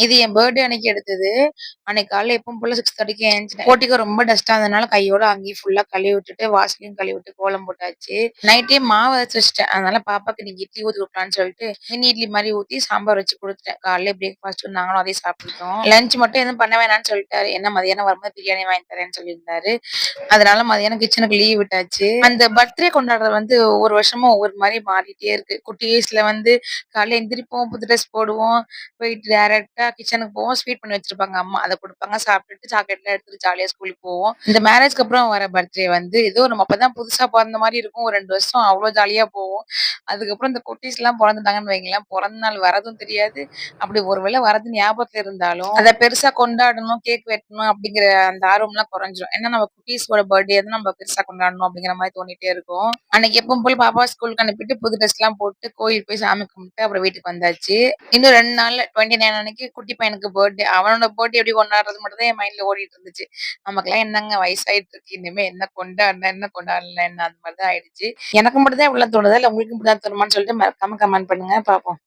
இது என் பர்த்டே அன்னைக்கு எடுத்தது. அன்னைக்கு காலையில எப்பவும் போல 6:30க்கு எந்திரிச்சுட்டேன். போர்டிகோ ரொம்ப டஸ்ட்டா இருந்ததுனால கையோட அங்கேயும் ஃபுல்லா கழுவி விட்டுட்டு, வாசலையும் கழுவி விட்டு கோலம் போட்டாச்சு. நைட்டே மாவு அரைச்சு வச்சுட்டேன். அதனால பாப்பாக்கு இன்னைக்கு இட்லி ஊத்தி குடுக்கலான்னு சொல்லிட்டு, மினி இட்லி மாரி ஊத்தி சாம்பார் வச்சு குடுத்துட்டேன். காலையில பிரேக்ஃபாஸ்ட் நாங்களும் அதையும் சாப்பிட்டுட்டோம். லஞ்ச் மட்டும் எதுவும் பண்ண வேணாம்னு சொல்லிட்டாரு. ஏன்னா மதியானம் வரும்போது பிரியாணி வாங்கி தரேன்னு சொல்லியிருந்தாரு. அதனால மதியானம் கிச்சனுக்கு லீவ் விட்டாச்சு. அந்த பர்த்டே கொண்டாடுறது வந்து ஒவ்வொரு வருஷமும் ஒவ்வொரு மாரி மாறிட்டே இருக்கு. குட்டி வயசுல வந்து காலைல எந்திரிப்போம், புது ட்ரெஸ் போடுவோம். போயிட்டு டைரக்ட்டா கிச்சனுக்கு போவோம். ஸ்வீட் பண்ணி வச்சிருப்பாங்க அம்மா. அத குடுப்பாங்க. சாப்பிட்டுட்டு சாக்லேட்லாம் எடுத்துட்டு ஜாலியா ஸ்கூலுக்கு போவோம். இந்த மேரேஜ்க்கு அப்புறம் வர பர்த்டே வந்து ஏதோ நம்ம அப்பதான் புதுசா பொறந்த மாரி இருக்கும். ஒரு 2 வருஷம் அவ்ளோ ஜாலியா போகும். அதுக்கப்புறம் இந்த குட்டீஸ்லாம் பொறந்துட்டாங்கன்னு வைங்களேன், பொறந்த நாள் வரதும் தெரியாது. அப்படி ஒரு வேளை வரது ஞாபகத்துல இருந்தாலும், அத பெருசா கொண்டாடணும், கேக் வெட்டணும் அப்படிங்கிற அந்த ஆர்வம்லாம் குறைஞ்சிரும். ஏன்னா நம்ம குட்டீஸோட பர்த்டே தான் நம்ம பெருசா கொண்டாடணும் அப்படிங்கிற மாரி தோணிட்டே இருக்கும். அன்னைக்கு எப்பவும் போல பாப்பாவ ஸ்கூலுக்கு அனுப்பிட்டு புது ட்ரெஸ்லாம் போட்டு கோயிலுக்கு போய் சாமி கும்பிட்டு அப்புறம் வீட்டுக்கு வந்தாச்சு. இன்னும் 2 நாள்ல 29 அன்னைக்கு குட்டி பையனுக்கு பர்த்டே. அவனோட பர்த்டே எப்படி கொண்டாடுறது மட்டும் தான் என் மைண்ட்ல ஓடிட்டு இருந்துச்சு. நமக்கெல்லாம் என்னங்க வயசாயிட்டு இருக்கு. இனிமே என்ன கொண்டாடினா என்ன, கொண்டாடல என்ன அந்த மாரி தான் ஆயிடுச்சு. எனக்கு மட்டும் தான் இப்படிலாம் தோணுதா? இல்ல உங்களுக்கு இப்படிதான் தோணுமான்னு சொல்லிட்டு மறக்காம கமெண்ட் பண்ணுங்க பாப்போம்.